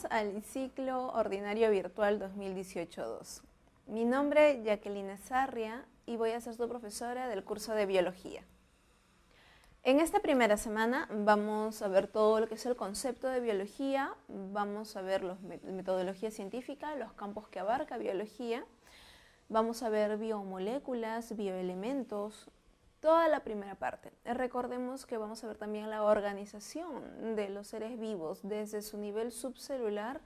Bienvenidos al ciclo ordinario virtual 2018-2. Mi nombre es Jacqueline Sarria y voy a ser su profesora del curso de Biología. En esta primera semana vamos a ver todo lo que es el concepto de biología, vamos a ver la metodología científica, los campos que abarca biología, vamos a ver biomoléculas, bioelementos, toda la primera parte. Recordemos que vamos a ver también la organización de los seres vivos desde su nivel subcelular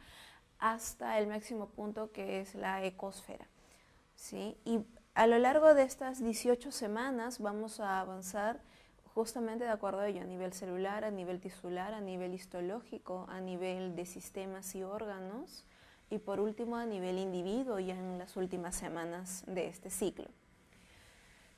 hasta el máximo punto que es la ecosfera, ¿sí? Y a lo largo de estas 18 semanas vamos a avanzar justamente de acuerdo a ello, a nivel celular, a nivel tisular, a nivel histológico, a nivel de sistemas y órganos y por último a nivel individuo ya en las últimas semanas de este ciclo.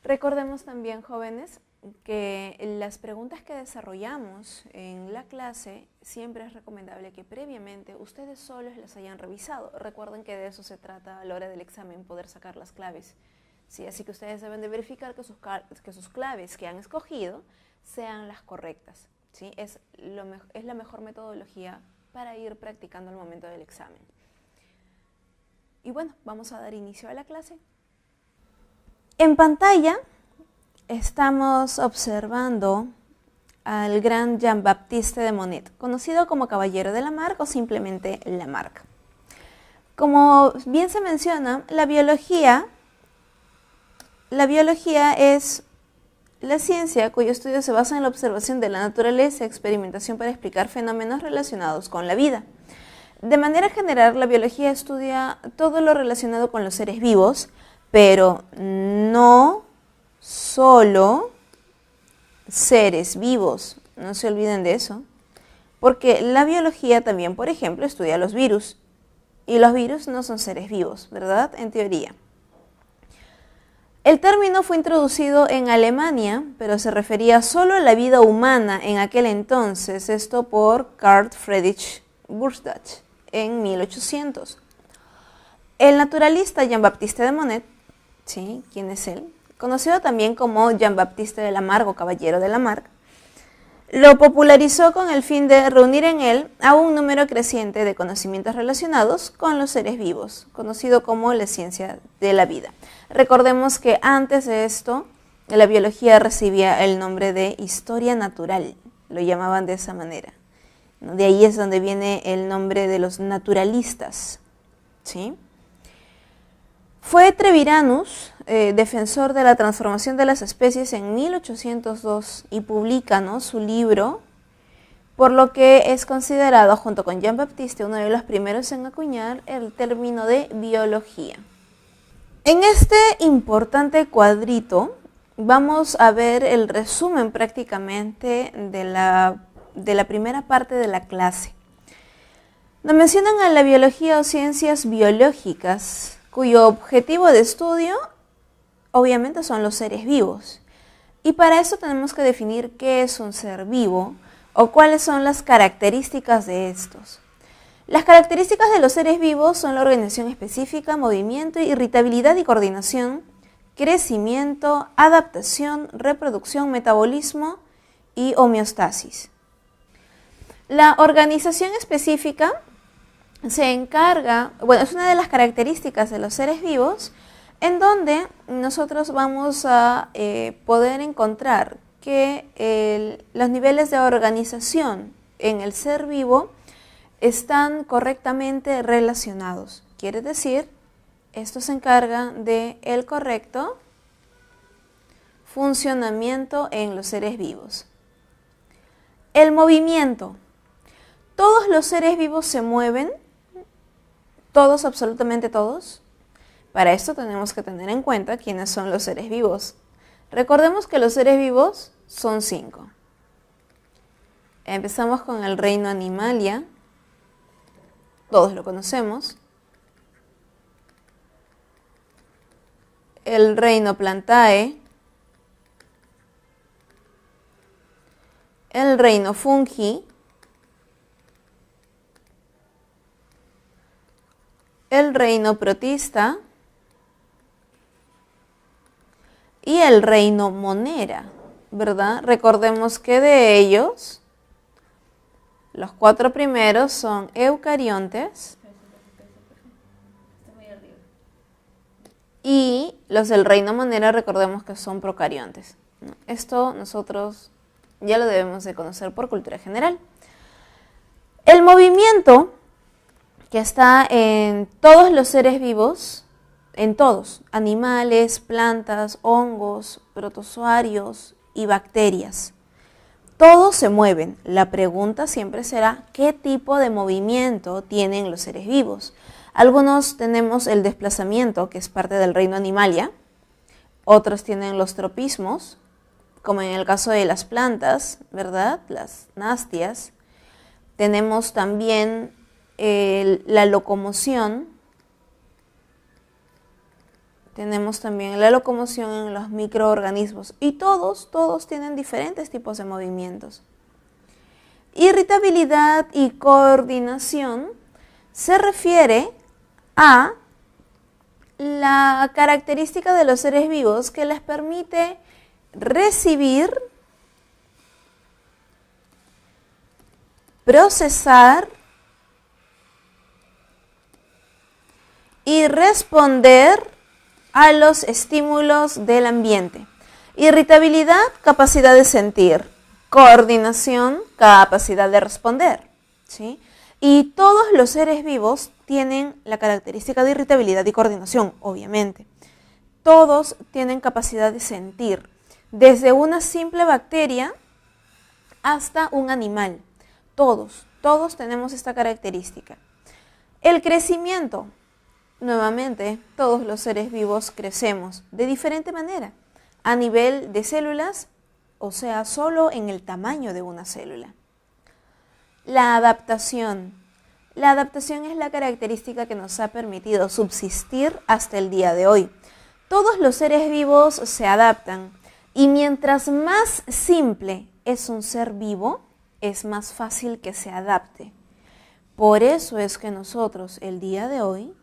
Recordemos también, jóvenes, que las preguntas que desarrollamos en la clase siempre es recomendable que previamente ustedes solos las hayan revisado. Recuerden que de eso se trata a la hora del examen, poder sacar las claves. Sí, así que ustedes deben de verificar que sus claves que han escogido sean las correctas. ¿Sí? Es la mejor metodología para ir practicando al momento del examen. Y bueno, vamos a dar inicio a la clase. En pantalla estamos observando al gran Jean-Baptiste de Monod, conocido como Caballero de Lamarck o simplemente Lamarck. Como bien se menciona, la biología es la ciencia cuyo estudio se basa en la observación de la naturaleza y experimentación para explicar fenómenos relacionados con la vida. De manera general, la biología estudia todo lo relacionado con los seres vivos, pero no solo seres vivos, no se olviden de eso, porque la biología también, por ejemplo, estudia los virus, y los virus no son seres vivos, ¿verdad? En teoría. El término fue introducido en Alemania, pero se refería solo a la vida humana en aquel entonces, esto por Carl Friedrich Bursche en 1800. El naturalista Jean-Baptiste de Monod, ¿sí? ¿Quién es él? Conocido también como Jean-Baptiste de Lamarck o Caballero de Lamarck, lo popularizó con el fin de reunir en él a un número creciente de conocimientos relacionados con los seres vivos, conocido como la ciencia de la vida. Recordemos que antes de esto, la biología recibía el nombre de historia natural, lo llamaban de esa manera. De ahí es donde viene el nombre de los naturalistas, ¿sí? Fue Treviranus, defensor de la transformación de las especies en 1802 y publica, ¿no?, su libro, por lo que es considerado, junto con Jean-Baptiste, uno de los primeros en acuñar el término de biología. En este importante cuadrito vamos a ver el resumen prácticamente de la primera parte de la clase. Nos mencionan a la biología o ciencias biológicas, cuyo objetivo de estudio obviamente son los seres vivos. Y para eso tenemos que definir qué es un ser vivo o cuáles son las características de estos. Las características de los seres vivos son la organización específica, movimiento, irritabilidad y coordinación, crecimiento, adaptación, reproducción, metabolismo y homeostasis. La organización específica se encarga, bueno, es una de las características de los seres vivos en donde nosotros vamos a poder encontrar que los niveles de organización en el ser vivo están correctamente relacionados. Quiere decir, esto se encarga del correcto funcionamiento en los seres vivos. El movimiento. Todos los seres vivos se mueven, todos, absolutamente todos. Para esto tenemos que tener en cuenta quiénes son los seres vivos. Recordemos que los seres vivos son 5. Empezamos con el reino Animalia, todos lo conocemos. El reino Plantae, el reino Fungi, el reino Protista y el reino Monera, ¿verdad? Recordemos que de ellos Los 4 primeros son eucariontes. Y los del reino monera, recordemos que son procariontes. Esto nosotros ya lo debemos de conocer por cultura general. El movimiento que está en todos los seres vivos, en todos, animales, plantas, hongos, protozoarios y bacterias. Todos se mueven. La pregunta siempre será, ¿qué tipo de movimiento tienen los seres vivos? Algunos tenemos el desplazamiento, que es parte del reino animalia. Otros tienen los tropismos, como en el caso de las plantas, ¿verdad? Las nastias. Tenemos también la locomoción. Tenemos también la locomoción en los microorganismos. Y todos tienen diferentes tipos de movimientos. Irritabilidad y coordinación se refiere a la característica de los seres vivos que les permite recibir, procesar y responder a los estímulos del ambiente. Irritabilidad, capacidad de sentir. Coordinación, capacidad de responder, ¿sí? Y todos los seres vivos tienen la característica de irritabilidad y coordinación, obviamente. Todos tienen capacidad de sentir, desde una simple bacteria hasta un animal. Todos tenemos esta característica. El crecimiento. Nuevamente, todos los seres vivos crecemos de diferente manera, a nivel de células, o sea, solo en el tamaño de una célula. La adaptación. La adaptación es la característica que nos ha permitido subsistir hasta el día de hoy. Todos los seres vivos se adaptan y mientras más simple es un ser vivo, es más fácil que se adapte. Por eso es que nosotros el día de hoy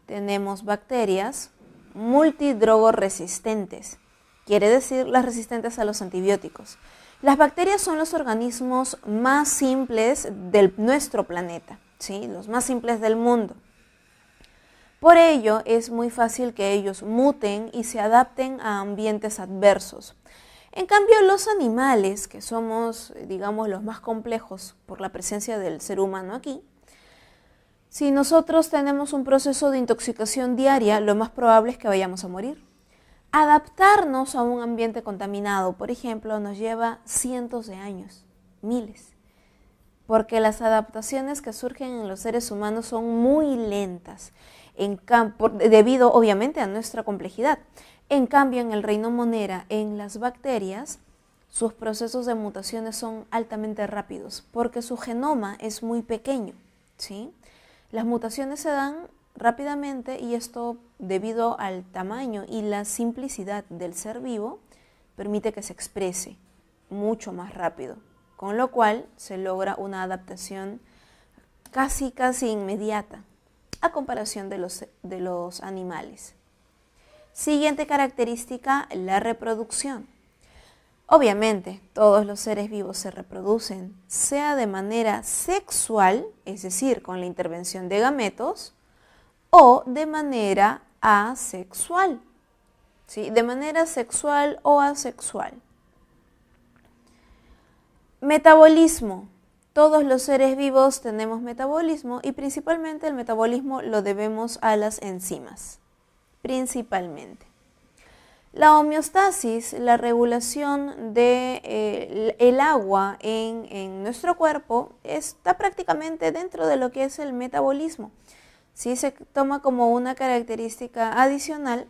tenemos bacterias multidrogoresistentes, quiere decir las resistentes a los antibióticos. Las bacterias son los organismos más simples de nuestro planeta, ¿sí? Los más simples del mundo. Por ello es muy fácil que ellos muten y se adapten a ambientes adversos. En cambio, los animales, que somos, digamos, los más complejos por la presencia del ser humano aquí, si nosotros tenemos un proceso de intoxicación diaria, lo más probable es que vayamos a morir. Adaptarnos a un ambiente contaminado, por ejemplo, nos lleva cientos de años, miles, porque las adaptaciones que surgen en los seres humanos son muy lentas, debido obviamente a nuestra complejidad. En cambio, en el reino monera, en las bacterias, sus procesos de mutaciones son altamente rápidos, porque su genoma es muy pequeño, ¿sí? Las mutaciones se dan rápidamente y esto, debido al tamaño y la simplicidad del ser vivo, permite que se exprese mucho más rápido, con lo cual se logra una adaptación casi inmediata a comparación de los animales. Siguiente característica, la reproducción. Obviamente, todos los seres vivos se reproducen, sea de manera sexual, es decir, con la intervención de gametos, o de manera asexual, ¿sí? De manera sexual o asexual. Metabolismo. Todos los seres vivos tenemos metabolismo y principalmente el metabolismo lo debemos a las enzimas, principalmente. La homeostasis, la regulación del agua en nuestro cuerpo, está prácticamente dentro de lo que es el metabolismo. Sí se toma como una característica adicional,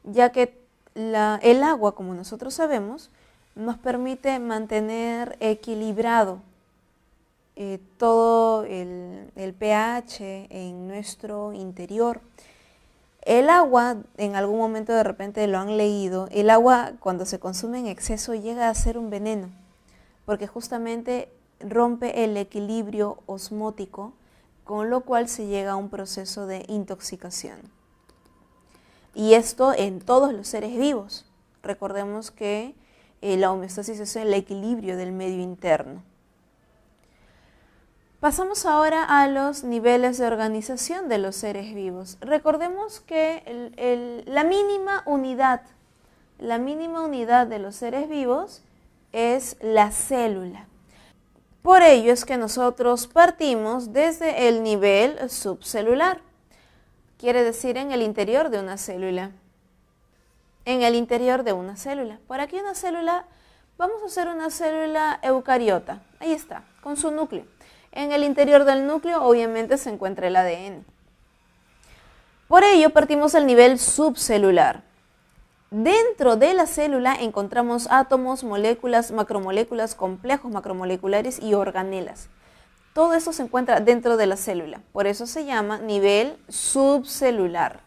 ya que el agua, como nosotros sabemos, nos permite mantener equilibrado todo el pH en nuestro interior. El agua, en algún momento de repente lo han leído, el agua cuando se consume en exceso llega a ser un veneno, porque justamente rompe el equilibrio osmótico, con lo cual se llega a un proceso de intoxicación. Y esto en todos los seres vivos. Recordemos que la homeostasis es el equilibrio del medio interno. Pasamos ahora a los niveles de organización de los seres vivos. Recordemos que la mínima unidad de los seres vivos es la célula. Por ello es que nosotros partimos desde el nivel subcelular, quiere decir en el interior de una célula. En el interior de una célula. Por aquí una célula, vamos a hacer una célula eucariota, ahí está, con su núcleo. En el interior del núcleo obviamente se encuentra el ADN. Por ello partimos del nivel subcelular. Dentro de la célula encontramos átomos, moléculas, macromoléculas, complejos macromoleculares y organelas. Todo eso se encuentra dentro de la célula, por eso se llama nivel subcelular.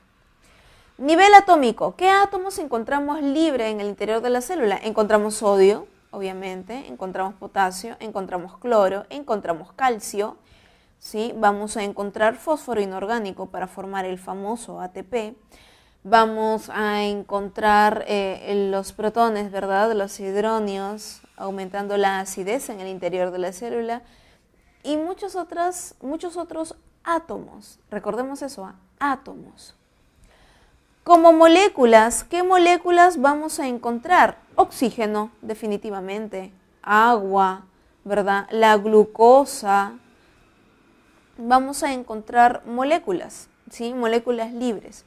Nivel atómico, ¿qué átomos encontramos libre en el interior de la célula? Encontramos sodio, obviamente, encontramos potasio, encontramos cloro, encontramos calcio, ¿sí? Vamos a encontrar fósforo inorgánico para formar el famoso ATP. Vamos a encontrar los protones, ¿verdad? Los hidronios, aumentando la acidez en el interior de la célula y muchos otros átomos. Recordemos eso, átomos. Como moléculas, ¿qué moléculas vamos a encontrar? Oxígeno, definitivamente, agua, ¿verdad? La glucosa. Vamos a encontrar moléculas, ¿sí? Moléculas libres.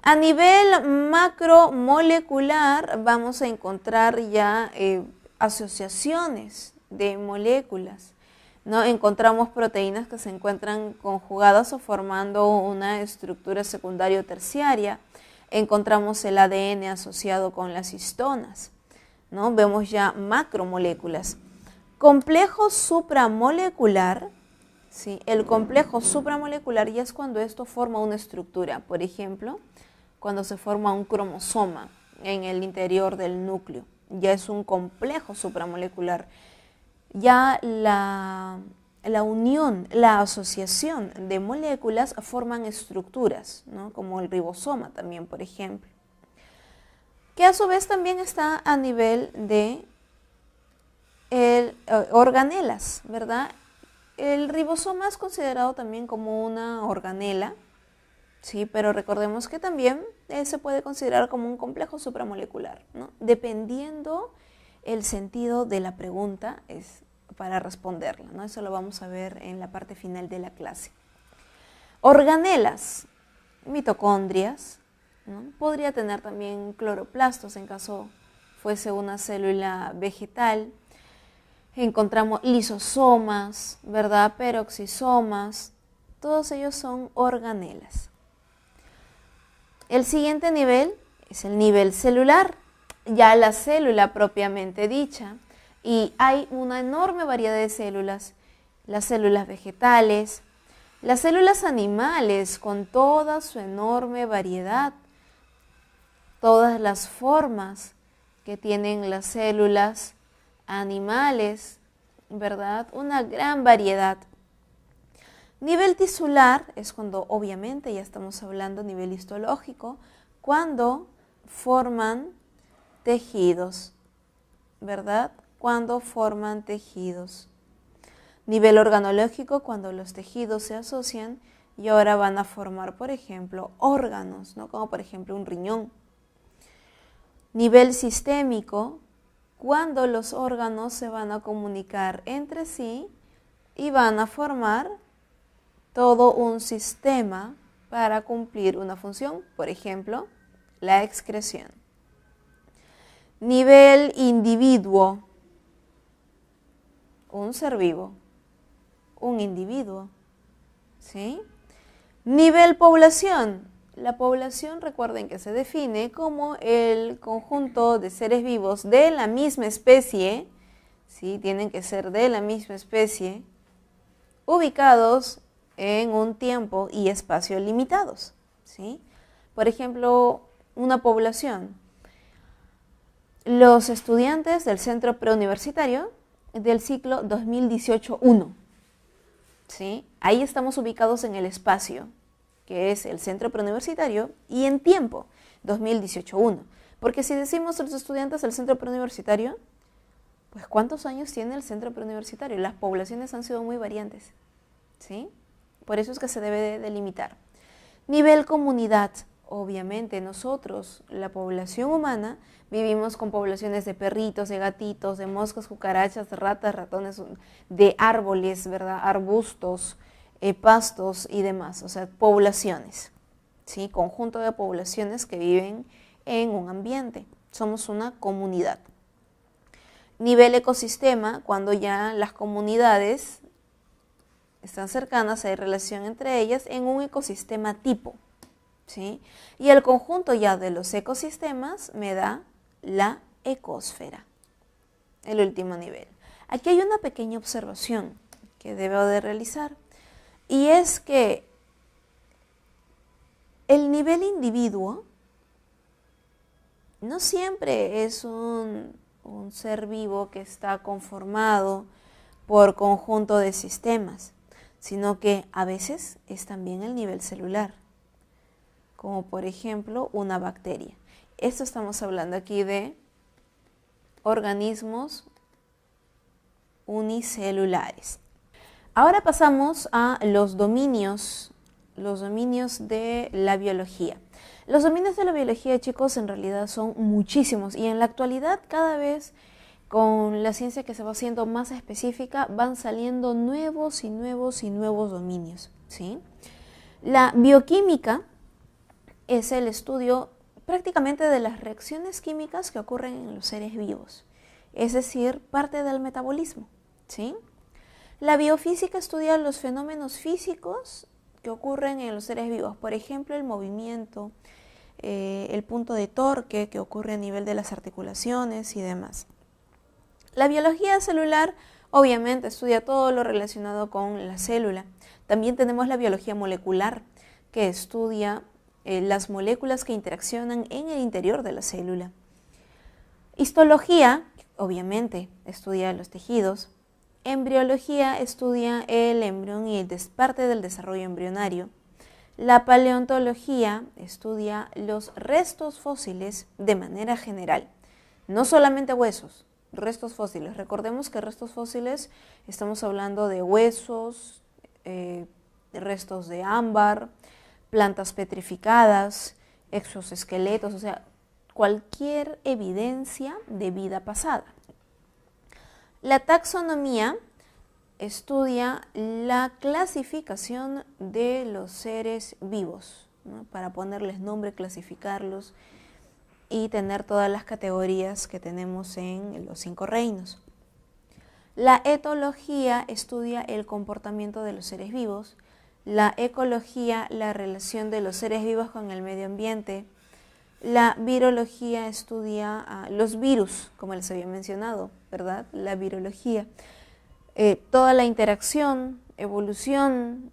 A nivel macromolecular vamos a encontrar ya asociaciones de moléculas, ¿no? Encontramos proteínas que se encuentran conjugadas o formando una estructura secundaria o terciaria. Encontramos el ADN asociado con las histonas, ¿no? Vemos ya macromoléculas. Complejo supramolecular, ¿sí? El complejo supramolecular ya es cuando esto forma una estructura. Por ejemplo, cuando se forma un cromosoma en el interior del núcleo, ya es un complejo supramolecular. Ya la unión, la asociación de moléculas forman estructuras, ¿no? Como el ribosoma también, por ejemplo, que a su vez también está a nivel de organelas, ¿verdad? El ribosoma es considerado también como una organela, sí, pero recordemos que también se puede considerar como un complejo supramolecular, ¿no? Dependiendo el sentido de la pregunta es para responderla, ¿no? Eso lo vamos a ver en la parte final de la clase. Organelas, mitocondrias, ¿no? Podría tener también cloroplastos en caso fuese una célula vegetal. Encontramos lisosomas, ¿verdad? Peroxisomas, todos ellos son organelas. El siguiente nivel es el nivel celular, ya la célula propiamente dicha, y hay una enorme variedad de células, las células vegetales, las células animales con toda su enorme variedad, todas las formas que tienen las células animales, ¿verdad? Una gran variedad. Nivel tisular es cuando obviamente ya estamos hablando a nivel histológico, cuando forman tejidos, ¿verdad? Cuando forman tejidos. Nivel organológico, cuando los tejidos se asocian y ahora van a formar, por ejemplo, órganos, ¿no? Como por ejemplo un riñón. Nivel sistémico, cuando los órganos se van a comunicar entre sí y van a formar todo un sistema para cumplir una función, por ejemplo, la excreción. Nivel individuo, un ser vivo, un individuo, ¿sí? Nivel población, la población, recuerden que se define como el conjunto de seres vivos de la misma especie, ¿sí? Tienen que ser de la misma especie, ubicados en un tiempo y espacio limitados, ¿sí? Por ejemplo, una población. Los estudiantes del centro preuniversitario del ciclo 2018-1, ¿sí? Ahí estamos ubicados en el espacio, que es el centro preuniversitario, y en tiempo, 2018-1. Porque si decimos los estudiantes del centro preuniversitario, Pues, ¿cuántos años tiene el centro preuniversitario? Las poblaciones han sido muy variantes, ¿sí? Por eso es que se debe de delimitar. Nivel comunidad. Obviamente nosotros, la población humana, vivimos con poblaciones de perritos, de gatitos, de moscas, cucarachas, de ratas, ratones, de árboles, ¿verdad? Arbustos, pastos y demás. O sea, poblaciones, ¿sí? Conjunto de poblaciones que viven en un ambiente. Somos una comunidad. Nivel ecosistema, cuando ya las comunidades están cercanas, hay relación entre ellas en un ecosistema tipo, ¿sí? Y el conjunto ya de los ecosistemas me da la ecosfera, el último nivel. Aquí hay una pequeña observación que debo de realizar, y es que el nivel individuo no siempre es un ser vivo que está conformado por conjunto de sistemas, sino que a veces es también el nivel celular, como por ejemplo una bacteria. Esto estamos hablando aquí de organismos unicelulares. Ahora pasamos a los dominios de la biología. Los dominios de la biología, chicos, en realidad son muchísimos, y en la actualidad cada vez con la ciencia que se va haciendo más específica van saliendo nuevos y nuevos y nuevos dominios, ¿sí? La bioquímica es el estudio prácticamente de las reacciones químicas que ocurren en los seres vivos, es decir, parte del metabolismo, ¿sí? La biofísica estudia los fenómenos físicos que ocurren en los seres vivos, por ejemplo, el movimiento, el punto de torque que ocurre a nivel de las articulaciones y demás. La biología celular obviamente estudia todo lo relacionado con la célula. También tenemos la biología molecular, que estudia las moléculas que interaccionan en el interior de la célula. Histología, obviamente, estudia los tejidos. Embriología estudia el embrión y parte del desarrollo embrionario. La paleontología estudia los restos fósiles de manera general, no solamente huesos, restos fósiles. Recordemos que restos fósiles estamos hablando de huesos, restos de ámbar, plantas petrificadas, exoesqueletos, o sea, cualquier evidencia de vida pasada. La taxonomía estudia la clasificación de los seres vivos, ¿no? Para ponerles nombre, clasificarlos y tener todas las categorías que tenemos en los 5 reinos. La etología estudia el comportamiento de los seres vivos. La ecología, la relación de los seres vivos con el medio ambiente. La virología estudia los virus, como les había mencionado, ¿verdad? La virología. Toda la interacción, evolución,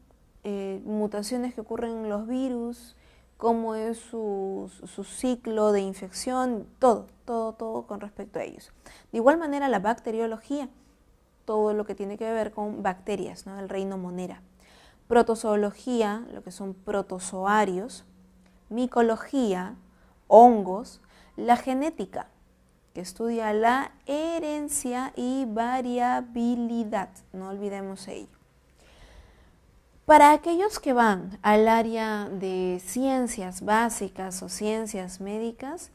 mutaciones que ocurren en los virus, cómo es su ciclo de infección, todo con respecto a ellos. De igual manera la bacteriología, todo lo que tiene que ver con bacterias, ¿no? El reino Monera. Protozoología, lo que son protozoarios. Micología, hongos. La genética, que estudia la herencia y variabilidad, no olvidemos ello. Para aquellos que van al área de ciencias básicas o ciencias médicas,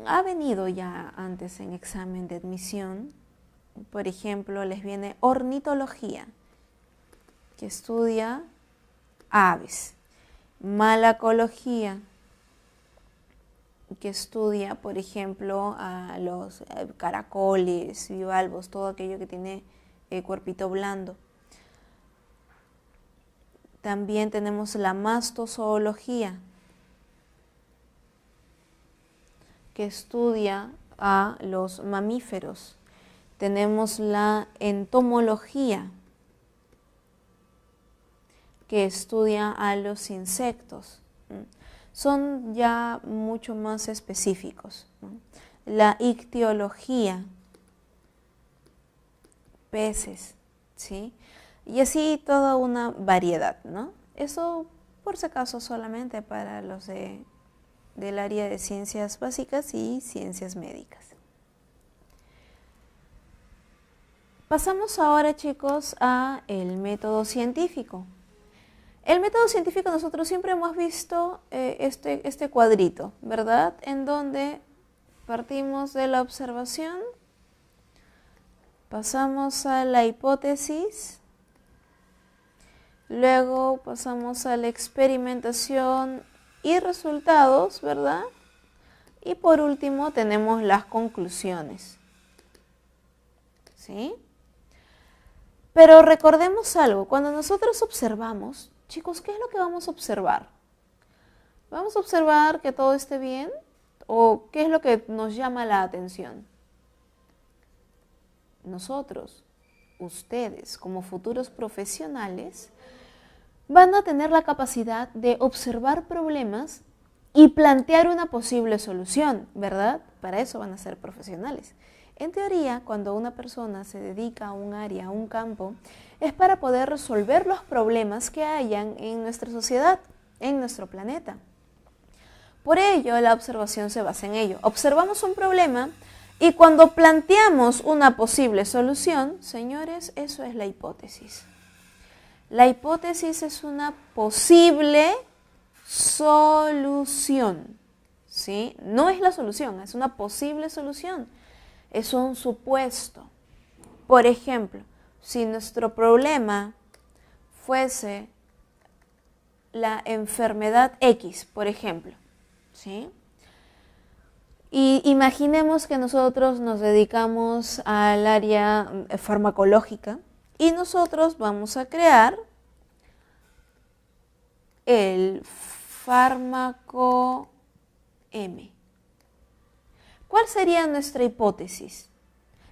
ha venido ya antes en examen de admisión, por ejemplo, les viene ornitología, que estudia aves, malacología, que estudia, por ejemplo, a los caracoles, bivalvos, todo aquello que tiene cuerpito blando. También tenemos la mastozoología, que estudia a los mamíferos. Tenemos la entomología, que estudia a los insectos. Son ya mucho más específicos, ¿no? La ictiología, peces, ¿sí? Y así toda una variedad, ¿no? Eso por si acaso solamente para los del área de ciencias básicas y ciencias médicas. Pasamos ahora, chicos, a el método científico. El método científico nosotros siempre hemos visto este cuadrito, ¿verdad? En donde partimos de la observación, pasamos a la hipótesis, luego pasamos a la experimentación y resultados, ¿verdad? Y por último tenemos las conclusiones. ¿Sí? Pero recordemos algo, cuando nosotros observamos, chicos, ¿qué es lo que vamos a observar? ¿Vamos a observar que todo esté bien? ¿O qué es lo que nos llama la atención? Nosotros, ustedes, como futuros profesionales, van a tener la capacidad de observar problemas y plantear una posible solución, ¿verdad? Para eso van a ser profesionales. En teoría, cuando una persona se dedica a un área, a un campo, es para poder resolver los problemas que hayan en nuestra sociedad, en nuestro planeta. Por ello, la observación se basa en ello. Observamos un problema y cuando planteamos una posible solución, señores, eso es la hipótesis. La hipótesis es una posible solución, ¿sí? No es la solución, es una posible solución. Es un supuesto. Por ejemplo, si nuestro problema fuese la enfermedad X, por ejemplo, ¿sí? Y imaginemos que nosotros nos dedicamos al área farmacológica y nosotros vamos a crear el fármaco M. ¿Cuál sería nuestra hipótesis?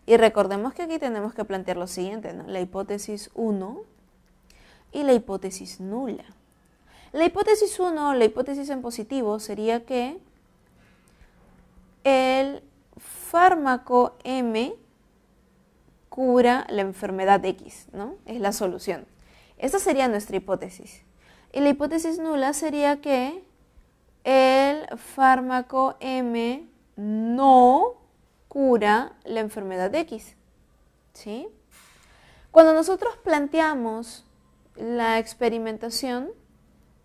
Y recordemos que aquí tenemos que plantear lo siguiente, ¿no? La hipótesis 1 y la hipótesis nula. La hipótesis 1, la hipótesis en positivo, sería que el fármaco M cura la enfermedad X, ¿no? Es la solución. Esta sería nuestra hipótesis. Y la hipótesis nula sería que el fármaco M no cura la enfermedad X, ¿sí? Cuando nosotros planteamos la experimentación,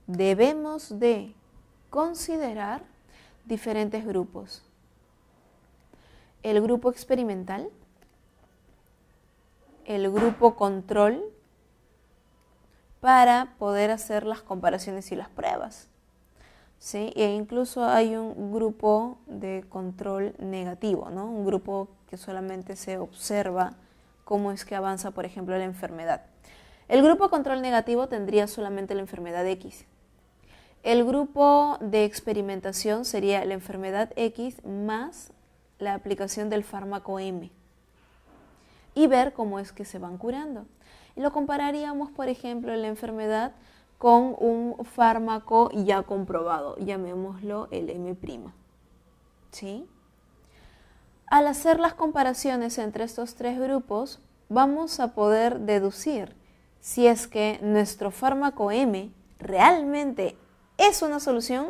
debemos de considerar diferentes grupos. El grupo experimental, el grupo control, para poder hacer las comparaciones y las pruebas. ¿Sí? E incluso hay un grupo de control negativo, ¿no? Un grupo que solamente se observa cómo es que avanza, por ejemplo, la enfermedad. El grupo control negativo tendría solamente la enfermedad X. El grupo de experimentación sería la enfermedad X más la aplicación del fármaco M y ver cómo es que se van curando. Y lo compararíamos, por ejemplo, la enfermedad con un fármaco ya comprobado, llamémoslo el M', ¿sí? Al hacer las comparaciones entre estos tres grupos, vamos a poder deducir si es que nuestro fármaco M realmente es una solución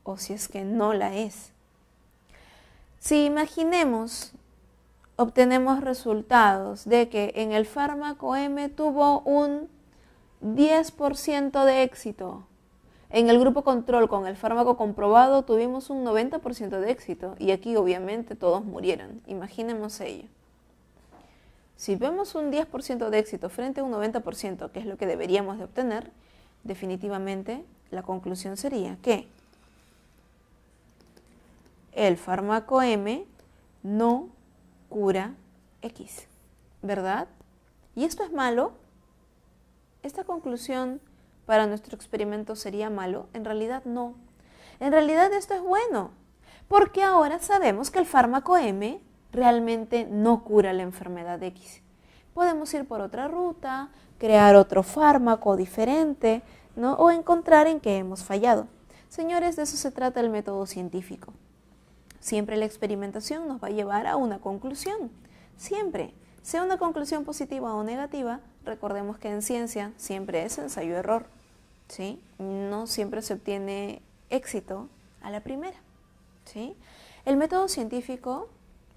o si es que no la es. Si imaginemos, obtenemos resultados de que en el fármaco M tuvo un 10% de éxito. En el grupo control con el fármaco comprobado tuvimos un 90% de éxito y aquí obviamente todos murieron. Imaginemos ello. Si vemos un 10% de éxito frente a un 90%, que es lo que deberíamos de obtener, definitivamente la conclusión sería que el fármaco M no cura X, ¿verdad? ¿Y esto es malo? ¿Esta conclusión para nuestro experimento sería malo? En realidad no. En realidad esto es bueno, porque ahora sabemos que el fármaco M realmente no cura la enfermedad X. Podemos ir por otra ruta, crear otro fármaco diferente, ¿no? O encontrar en qué hemos fallado. Señores, de eso se trata el método científico. Siempre la experimentación nos va a llevar a una conclusión. Siempre. Sea una conclusión positiva o negativa, recordemos que en ciencia siempre es ensayo-error, ¿sí? No siempre se obtiene éxito a la primera, ¿sí? El método científico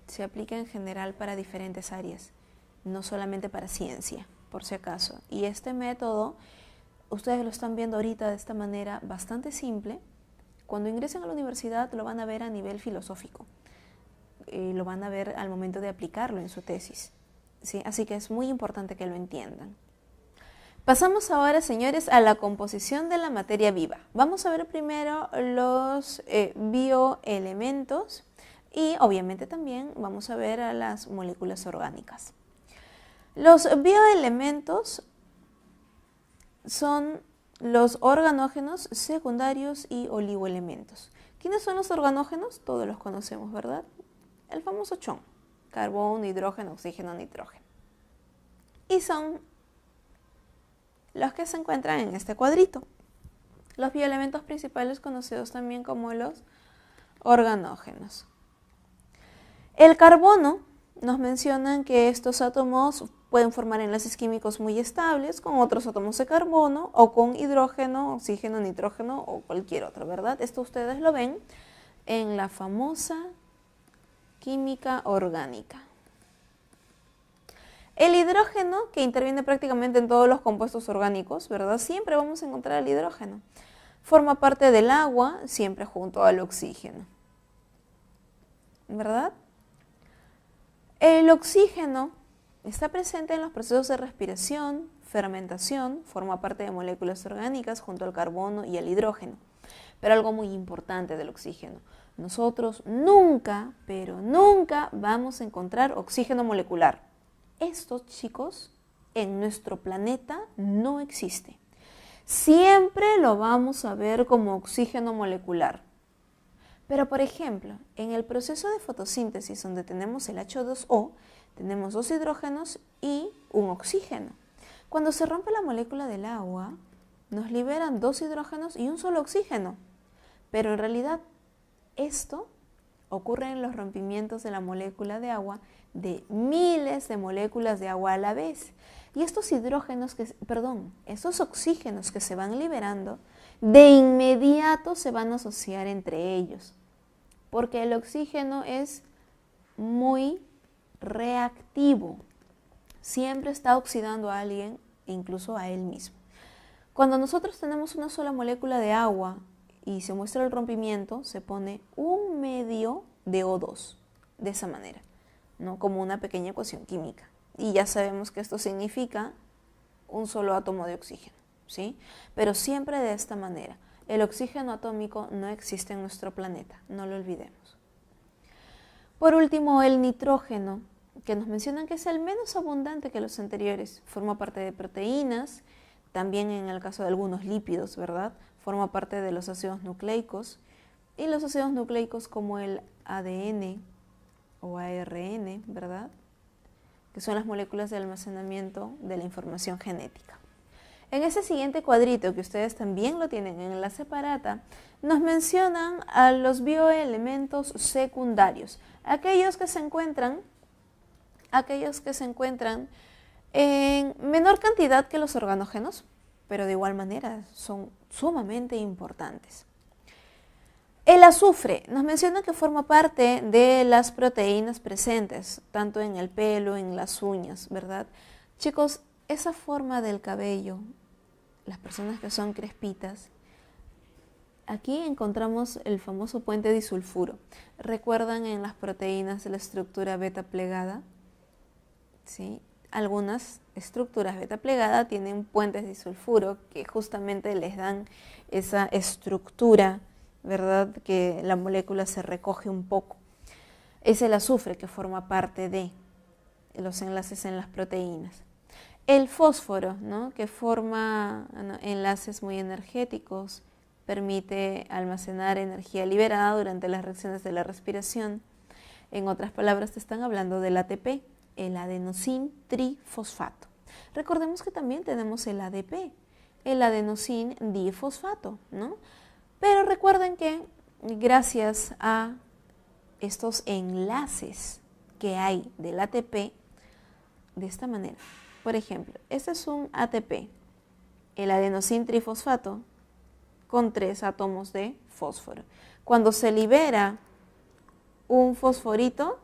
se aplica en general para diferentes áreas. no solamente para ciencia, por si acaso. Y este método, ustedes lo están viendo ahorita de esta manera bastante simple. Cuando ingresen a la universidad lo van a ver a nivel filosófico, lo van a ver al momento de aplicarlo en su tesis, ¿sí? Así que es muy importante que lo entiendan. Pasamos ahora, señores, a la composición de la materia viva. Vamos a ver primero los bioelementos y obviamente también vamos a ver a las moléculas orgánicas. Los bioelementos son los organógenos secundarios y oligoelementos. ¿Quiénes son los organógenos? Todos los conocemos, ¿verdad? El famoso CHON, carbono, hidrógeno, oxígeno, nitrógeno. Y son los que se encuentran en este cuadrito. Los bioelementos principales conocidos también como los organógenos. El carbono, nos mencionan que estos átomos pueden formar enlaces químicos muy estables con otros átomos de carbono o con hidrógeno, oxígeno, nitrógeno o cualquier otro, ¿verdad? Esto ustedes lo ven en la famosa química orgánica. El hidrógeno, que interviene prácticamente en todos los compuestos orgánicos, ¿verdad? Siempre vamos a encontrar el hidrógeno. Forma parte del agua, siempre junto al oxígeno, ¿verdad? El oxígeno está presente en los procesos de respiración, fermentación, forma parte de moléculas orgánicas junto al carbono y al hidrógeno. Pero algo muy importante del oxígeno, nosotros nunca, pero nunca vamos a encontrar oxígeno molecular. Esto, chicos, en nuestro planeta no existe. Siempre lo vamos a ver como oxígeno molecular. Pero, por ejemplo, en el proceso de fotosíntesis donde tenemos el H2O, tenemos 2 hidrógenos y un oxígeno. Cuando se rompe la molécula del agua, nos liberan 2 hidrógenos y un solo oxígeno. Pero en realidad esto ocurre en los rompimientos de la molécula de agua de miles de moléculas de agua a la vez. Y estos estos oxígenos que se van liberando, de inmediato se van a asociar entre ellos. Porque el oxígeno es muy reactivo. Siempre está oxidando a alguien, incluso a él mismo. Cuando nosotros tenemos una sola molécula de agua y se muestra el rompimiento, se pone un medio de O2, de esa manera, ¿no? Como una pequeña ecuación química. Y ya sabemos que esto significa un solo átomo de oxígeno, ¿sí? Pero siempre de esta manera. El oxígeno atómico no existe en nuestro planeta, no lo olvidemos. Por último, el nitrógeno, que nos mencionan que es el menos abundante que los anteriores. Forma parte de proteínas, también en el caso de algunos lípidos, ¿verdad? Forma parte de los ácidos nucleicos. Y los ácidos nucleicos como el ADN o ARN, ¿verdad? Que son las moléculas de almacenamiento de la información genética. En ese siguiente cuadrito, que ustedes también lo tienen en la separata, nos mencionan a los bioelementos secundarios, aquellos que se encuentran en menor cantidad que los organógenos, pero de igual manera son sumamente importantes. El azufre nos menciona que forma parte de las proteínas presentes, tanto en el pelo, en las uñas, ¿verdad? Chicos, esa forma del cabello, las personas que son crespitas, aquí encontramos el famoso puente disulfuro. ¿Recuerdan en las proteínas de la estructura beta plegada? ¿Sí? Algunas estructuras beta plegada tienen puentes disulfuro que justamente les dan esa estructura, ¿verdad? Que la molécula se recoge un poco. Es el azufre que forma parte de los enlaces en las proteínas. El fósforo, ¿no? Que forma enlaces muy energéticos, permite almacenar energía liberada durante las reacciones de la respiración. En otras palabras, te están hablando del ATP, el adenosín trifosfato. Recordemos que también tenemos el ADP, el adenosín difosfato, ¿no? Pero recuerden que gracias a estos enlaces que hay del ATP, de esta manera, por ejemplo, este es un ATP, el adenosín trifosfato, con 3 átomos de fósforo. Cuando se libera un fosforito,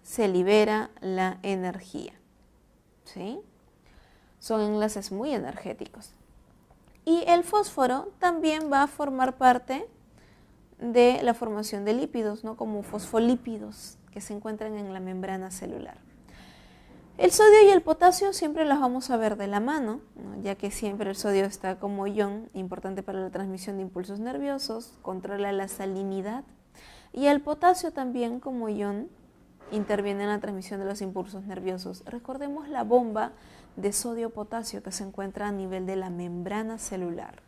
se libera la energía. ¿sí? Son enlaces muy energéticos. Y el fósforo también va a formar parte de la formación de lípidos, ¿no? Como fosfolípidos que se encuentran en la membrana celular. El sodio y el potasio siempre los vamos a ver de la mano, ¿no? Ya que siempre el sodio está como ion, importante para la transmisión de impulsos nerviosos, controla la salinidad, y el potasio también como ion interviene en la transmisión de los impulsos nerviosos. Recordemos la bomba de sodio-potasio que se encuentra a nivel de la membrana celular,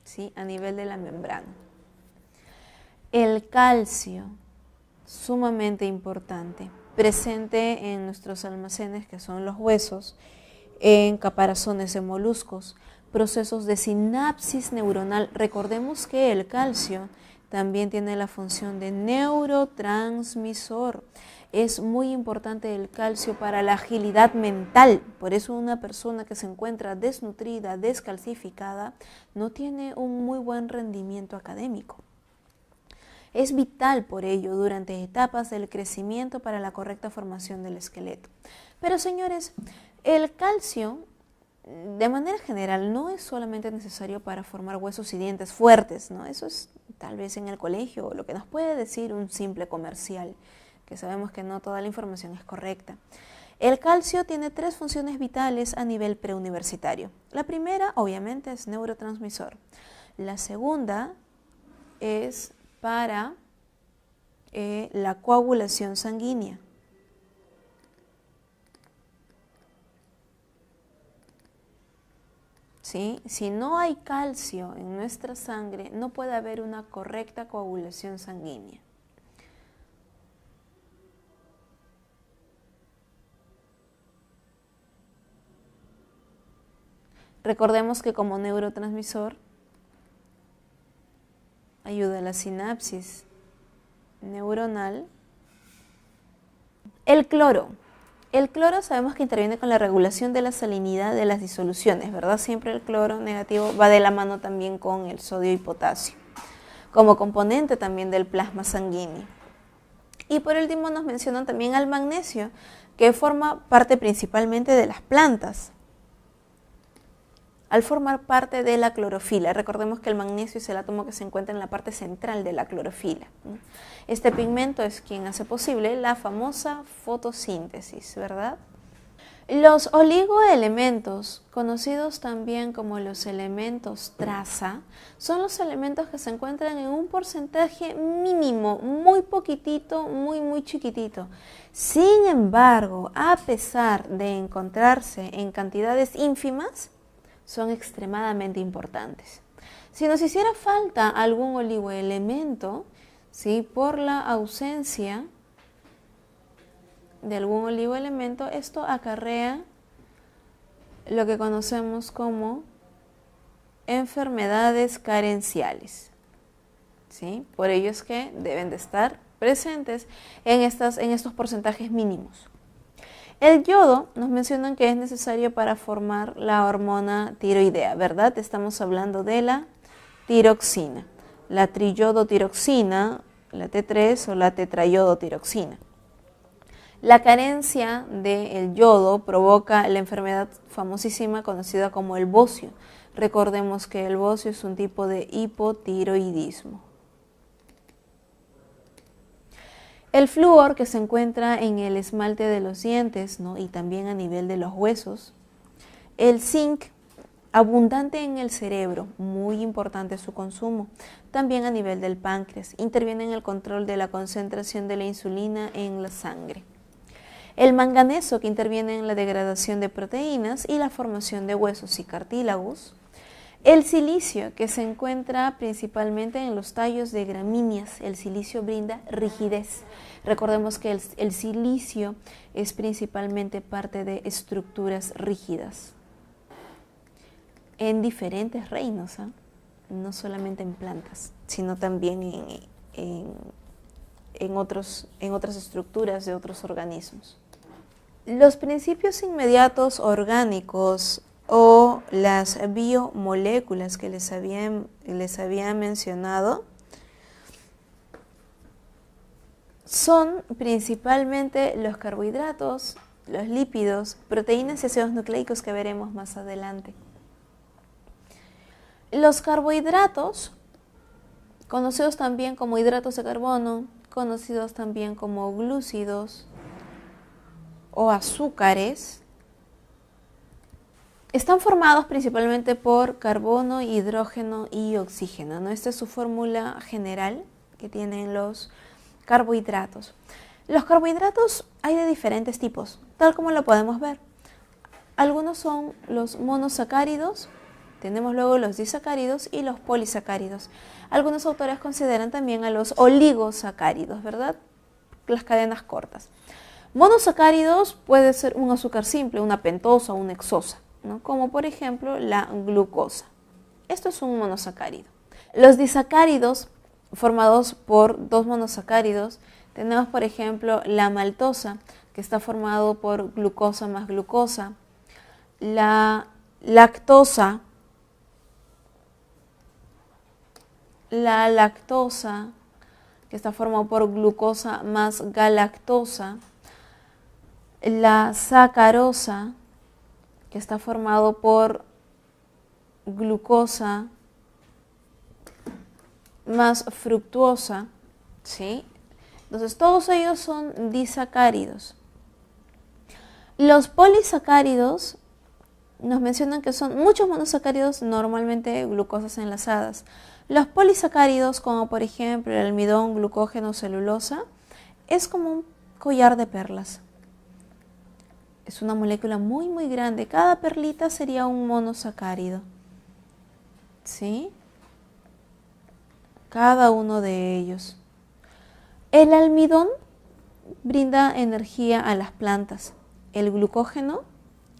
¿sí? A nivel de la membrana. El calcio, sumamente importante, presente en nuestros almacenes que son los huesos, en caparazones de moluscos, procesos de sinapsis neuronal. Recordemos que el calcio también tiene la función de neurotransmisor. Es muy importante el calcio para la agilidad mental. Por eso una persona que se encuentra desnutrida, descalcificada, no tiene un muy buen rendimiento académico. Es vital por ello durante etapas del crecimiento para la correcta formación del esqueleto. Pero señores, el calcio de manera general no es solamente necesario para formar huesos y dientes fuertes, ¿no? Eso es tal vez en el colegio lo que nos puede decir un simple comercial, que sabemos que no toda la información es correcta. El calcio tiene 3 funciones vitales a nivel preuniversitario. La primera, obviamente, es neurotransmisor. La segunda es para la coagulación sanguínea. ¿Sí? Si no hay calcio en nuestra sangre, no puede haber una correcta coagulación sanguínea. Recordemos que como neurotransmisor ayuda a la sinapsis neuronal. El cloro. El cloro sabemos que interviene con la regulación de la salinidad de las disoluciones, ¿verdad? Siempre el cloro negativo va de la mano también con el sodio y potasio, como componente también del plasma sanguíneo. Y por último nos mencionan también al magnesio, que forma parte principalmente de las plantas. Al formar parte de la clorofila, recordemos que el magnesio es el átomo que se encuentra en la parte central de la clorofila, ¿no? Este pigmento es quien hace posible la famosa fotosíntesis, ¿verdad? Los oligoelementos, conocidos también como los elementos traza, son los elementos que se encuentran en un porcentaje mínimo, muy poquitito, muy chiquitito. Sin embargo, a pesar de encontrarse en cantidades ínfimas, son extremadamente importantes. Si nos hiciera falta algún oligoelemento, ¿sí? Por la ausencia de algún oligoelemento, esto acarrea lo que conocemos como enfermedades carenciales, ¿sí? Por ello es que deben de estar presentes en estos porcentajes mínimos. El yodo nos mencionan que es necesario para formar la hormona tiroidea, ¿verdad? Estamos hablando de la tiroxina, la triyodotiroxina, la T3 o la tetrayodotiroxina. La carencia del yodo provoca la enfermedad famosísima conocida como el bocio. Recordemos que el bocio es un tipo de hipotiroidismo. El flúor que se encuentra en el esmalte de los dientes, ¿no? Y también a nivel de los huesos. El zinc, abundante en el cerebro, muy importante su consumo. También a nivel del páncreas, interviene en el control de la concentración de la insulina en la sangre. El manganeso, que interviene en la degradación de proteínas y la formación de huesos y cartílagos. El silicio, que se encuentra principalmente en los tallos de gramíneas. El silicio brinda rigidez. Recordemos que el silicio es principalmente parte de estructuras rígidas en diferentes reinos, ¿eh? No solamente en plantas, sino también en otras estructuras de otros organismos. Los principios inmediatos orgánicos o las biomoléculas que les había mencionado son principalmente los carbohidratos los lípidos, proteínas y ácidos nucleicos que veremos más adelante. Los carbohidratos, conocidos también como hidratos de carbono, conocidos también como glúcidos o azúcares, están formados principalmente por carbono, hidrógeno y oxígeno, ¿no? Esta es su fórmula general que tienen los carbohidratos. Los carbohidratos hay de diferentes tipos, tal como lo podemos ver. Algunos son los monosacáridos, tenemos luego los disacáridos y los polisacáridos. Algunos autores consideran también a los oligosacáridos, ¿verdad? Las cadenas cortas. Monosacáridos puede ser un azúcar simple, una pentosa o una hexosa, ¿no? Como por ejemplo la glucosa. Esto es un monosacárido. Los disacáridos, formados por dos monosacáridos, tenemos por ejemplo la maltosa, que está formado por glucosa más glucosa, la lactosa, que está formado por glucosa más galactosa, la sacarosa, que está formado por glucosa más fructuosa, ¿sí? Entonces todos ellos son disacáridos. Los polisacáridos nos mencionan que son muchos monosacáridos, normalmente glucosas enlazadas. Los polisacáridos, como por ejemplo el almidón, glucógeno, celulosa, es como un collar de perlas. Es una molécula muy muy grande. Cada perlita sería un monosacárido, ¿sí? Cada uno de ellos. El almidón brinda energía a las plantas. El glucógeno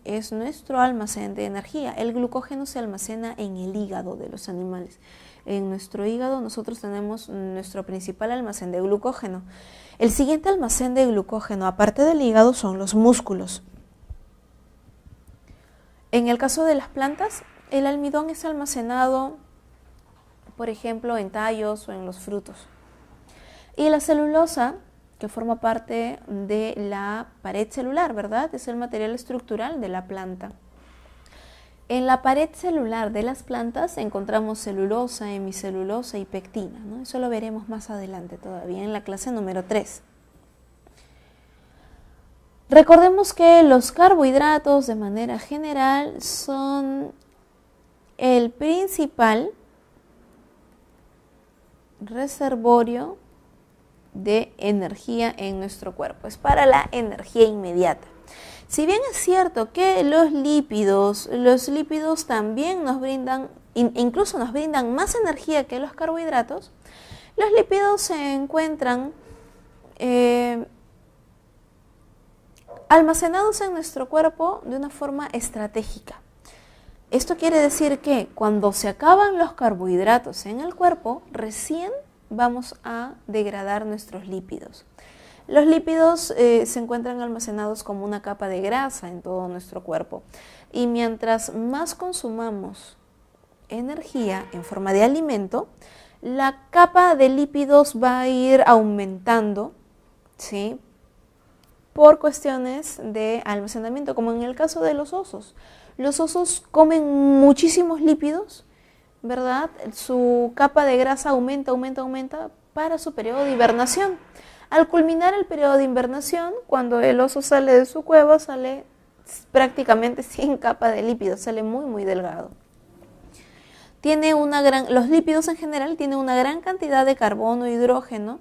es nuestro almacén de energía. El glucógeno se almacena en el hígado de los animales. En nuestro hígado nosotros tenemos nuestro principal almacén de glucógeno. El siguiente almacén de glucógeno, aparte del hígado, son los músculos. En el caso de las plantas, el almidón es almacenado, por ejemplo, en tallos o en los frutos. Y la celulosa, que forma parte de la pared celular, ¿verdad? Es el material estructural de la planta. En la pared celular de las plantas encontramos celulosa, hemicelulosa y pectina, ¿no? Eso lo veremos más adelante todavía en la clase número 3. Recordemos que los carbohidratos de manera general son el principal reservorio de energía en nuestro cuerpo. Es para la energía inmediata. Si bien es cierto que los lípidos también nos brindan, incluso nos brindan más energía que los carbohidratos, los lípidos se encuentran almacenados en nuestro cuerpo de una forma estratégica. Esto quiere decir que cuando se acaban los carbohidratos en el cuerpo, recién vamos a degradar nuestros lípidos. Los lípidos se encuentran almacenados como una capa de grasa en todo nuestro cuerpo. Y mientras más consumamos energía en forma de alimento, la capa de lípidos va a ir aumentando, ¿sí? Por cuestiones de almacenamiento, como en el caso de los osos. Los osos comen muchísimos lípidos, ¿verdad? Su capa de grasa aumenta para su periodo de hibernación. Al culminar el periodo de hibernación, cuando el oso sale de su cueva, sale prácticamente sin capa de lípidos, sale muy muy delgado. Los lípidos en general tienen una gran cantidad de carbono e hidrógeno,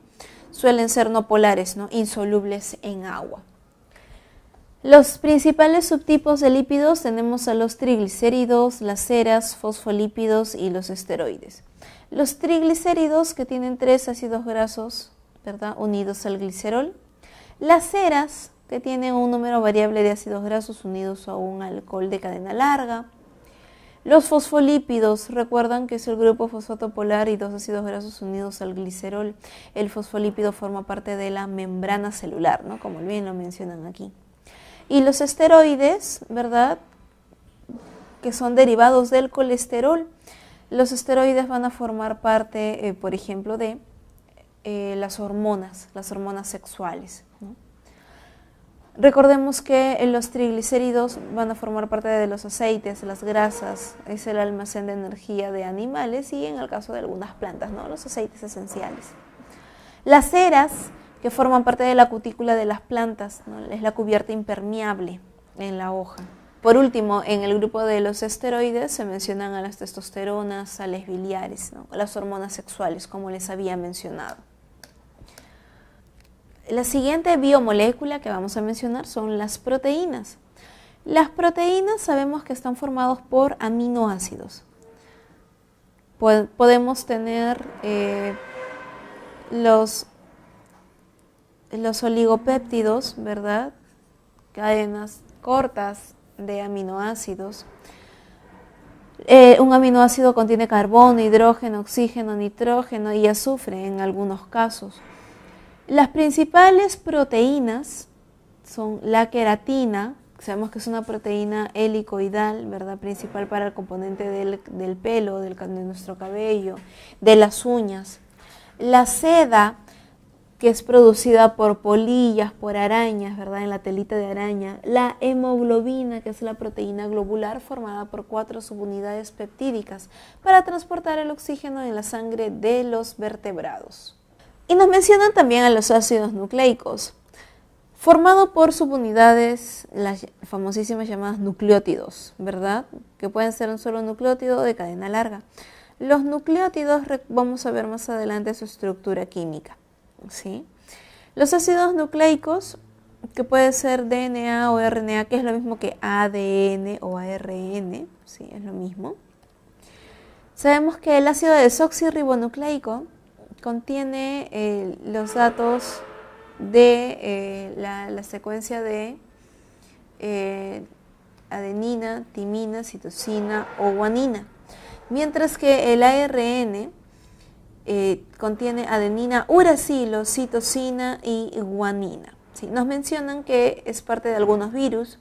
suelen ser no polares, ¿no? Insolubles en agua. Los principales subtipos de lípidos tenemos a los triglicéridos, las ceras, fosfolípidos y los esteroides. Los triglicéridos, que tienen 3 ácidos grasos, ¿verdad?, unidos al glicerol. Las ceras, que tienen un número variable de ácidos grasos unidos a un alcohol de cadena larga. Los fosfolípidos, recuerdan que es el grupo fosfato polar y 2 ácidos grasos unidos al glicerol. El fosfolípido forma parte de la membrana celular, ¿no?, como bien lo mencionan aquí. Y los esteroides, ¿verdad?, que son derivados del colesterol. Los esteroides van a formar parte, por ejemplo, de las hormonas sexuales, ¿no? Recordemos que los triglicéridos van a formar parte de los aceites, las grasas, es el almacén de energía de animales y en el caso de algunas plantas, ¿no? Los aceites esenciales. Las ceras, que forman parte de la cutícula de las plantas, ¿no? Es la cubierta impermeable en la hoja. Por último, en el grupo de los esteroides se mencionan a las testosteronas, sales biliares, ¿no? Las hormonas sexuales, como les había mencionado. La siguiente biomolécula que vamos a mencionar son las proteínas. Las proteínas sabemos que están formados por aminoácidos. Podemos tener los oligopéptidos, ¿verdad? Cadenas cortas de aminoácidos. Un aminoácido contiene carbono, hidrógeno, oxígeno, nitrógeno y azufre en algunos casos. Las principales proteínas son la queratina, sabemos que es una proteína helicoidal, ¿verdad? Principal para el componente del pelo, de nuestro cabello, de las uñas. La seda, que es producida por polillas, por arañas, ¿verdad? En la telita de araña. La hemoglobina, que es la proteína globular formada por 4 subunidades peptídicas para transportar el oxígeno en la sangre de los vertebrados. Y nos mencionan también a los ácidos nucleicos, formado por subunidades, las famosísimas llamadas nucleótidos, ¿verdad? Que pueden ser un solo nucleótido de cadena larga. Los nucleótidos, vamos a ver más adelante su estructura química, ¿sí? Los ácidos nucleicos, que puede ser DNA o RNA, que es lo mismo que ADN o ARN, ¿sí? Es lo mismo. Sabemos que el ácido desoxirribonucleico contiene los datos de la secuencia de adenina, timina, citosina o guanina, mientras que el ARN contiene adenina, uracilo, citosina y guanina. ¿Sí? Nos mencionan que es parte de algunos virus,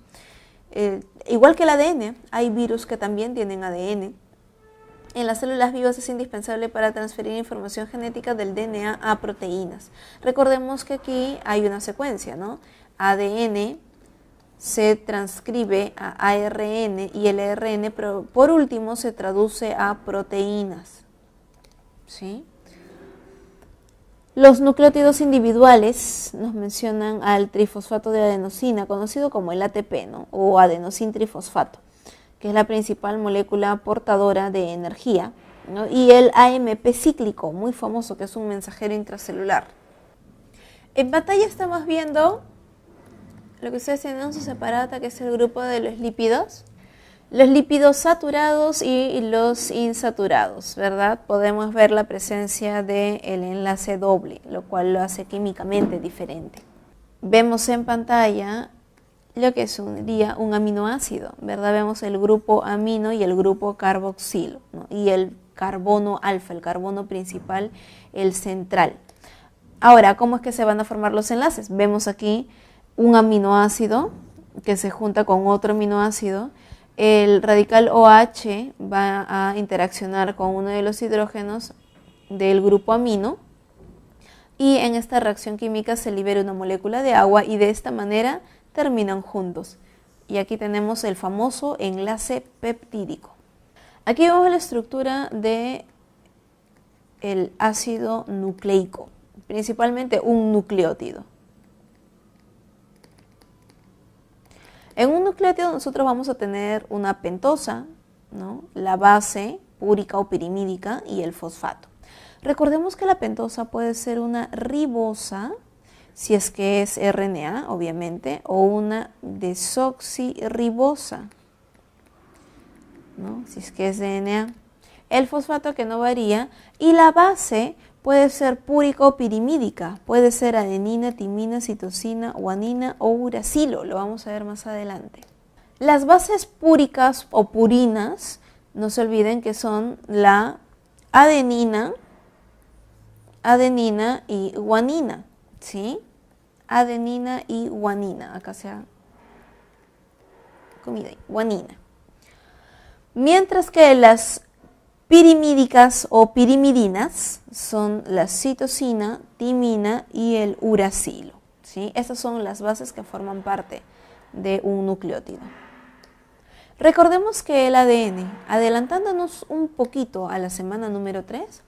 igual que el ADN, hay virus que también tienen ADN. En las células vivas es indispensable para transferir información genética del DNA a proteínas. Recordemos que aquí hay una secuencia, ¿no? ADN se transcribe a ARN y el ARN por último se traduce a proteínas, ¿sí? Los nucleótidos individuales nos mencionan al trifosfato de adenosina, conocido como el ATP, ¿no? O adenosintrifosfato, que es la principal molécula portadora de energía, ¿no? Y el AMP cíclico, muy famoso, que es un mensajero intracelular. En pantalla estamos viendo lo que ustedes tienen en su separata, que es el grupo de los lípidos saturados y los insaturados, ¿verdad? Podemos ver la presencia del enlace doble, lo cual lo hace químicamente diferente. Vemos en pantalla lo que sería un aminoácido, ¿verdad? Vemos el grupo amino y el grupo carboxilo, ¿no? Y el carbono alfa, el carbono principal, el central. Ahora, ¿cómo es que se van a formar los enlaces? Vemos aquí un aminoácido que se junta con otro aminoácido. El radical OH va a interaccionar con uno de los hidrógenos del grupo amino y en esta reacción química se libera una molécula de agua y de esta manera terminan juntos. Y aquí tenemos el famoso enlace peptídico. Aquí vemos la estructura del ácido nucleico, principalmente un nucleótido. En un nucleótido nosotros vamos a tener una pentosa, ¿no? La base púrica o pirimídica y el fosfato. Recordemos que la pentosa puede ser una ribosa, si es que es RNA, obviamente, o una desoxirribosa, ¿no? Si es que es DNA. El fosfato, que no varía, y la base puede ser púrica o pirimídica, puede ser adenina, timina, citosina, guanina o uracilo, lo vamos a ver más adelante. Las bases púricas o purinas, no se olviden que son la adenina y guanina, ¿sí? Adenina y guanina, acá se ha comido ahí, guanina. Mientras que las pirimídicas o pirimidinas son la citosina, timina y el uracilo, ¿sí? Estas son las bases que forman parte de un nucleótido. Recordemos que el ADN, adelantándonos un poquito a la semana número 3,